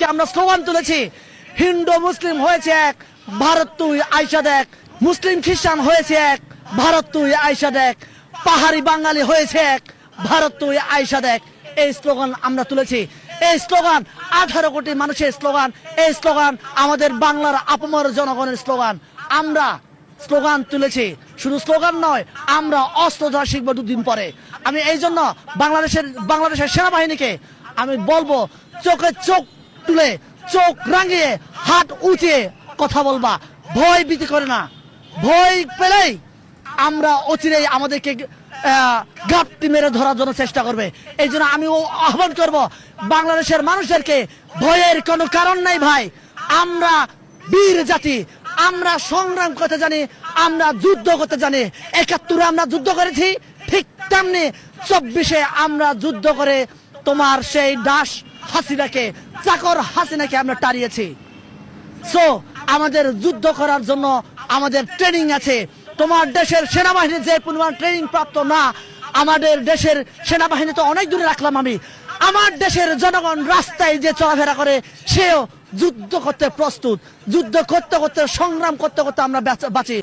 আজকে আমরা স্লোগান তুলেছি, হিন্দু মুসলিম হয়েছে এক, ভারত তুই আইসা দেখ। মুসলিম খ্রিস্টান হয়েছে এক, ভারত তুই আইসা দেখ। পাহাড়ি বাঙালি হয়েছে এক, ভারত তুই আইসা দেখ। এই স্লোগান আমরা তুলেছি। এই স্লোগান 18 কোটি মানুষের স্লোগান। এই স্লোগান আমাদের বাংলার আপামর জনগণের স্লোগান। আমরা স্লোগান তুলেছি, শুধু স্লোগান নয়, আমরা অস্ত্রধার শিখবো দুদিন পরে। আমি এই জন্য বাংলাদেশের সেনাবাহিনীকে আমি বলবো, চোখে চোখ তুলে, চোখ রাঙিয়ে, হাত উঁচিয়ে কথা বলবা। ভয় ভীতি করে না। ভয় পেলেই আমরা অচিরেই আমাদেরকে ঘাপটি মেরে ধরার জন্য চেষ্টা করবে। এই জন্য আমি আহ্বান করব বাংলাদেশের মানুষদেরকে, ভয়ের কোনো কারণ নাই ভাই। আমরা বীর জাতি, আমরা সংগ্রাম করতে জানি, আমরা যুদ্ধ করতে জানি। 71-এ আমরা যুদ্ধ করেছি, ঠিক তেমনি 24-এ আমরা যুদ্ধ করে তোমার সেই দাস হাসিনাকে, চাকর হাসিনাকে আমরা তাড়িয়েছি। সো আমাদের যুদ্ধ করার জন্য আমাদের ট্রেনিং আছে। তোমার দেশের সেনাবাহিনী যে পরিমাণ ট্রেনিং প্রাপ্ত না, আমাদের দেশের সেনাবাহিনী তো অনেক দূরে রাখলাম আমি। আমার দেশের জনগণ রাস্তায় যে চলাফেরা করে, সেও যুদ্ধ করতে প্রস্তুত। যুদ্ধ করতে করতে, সংগ্রাম করতে করতে আমরা বাঁচি।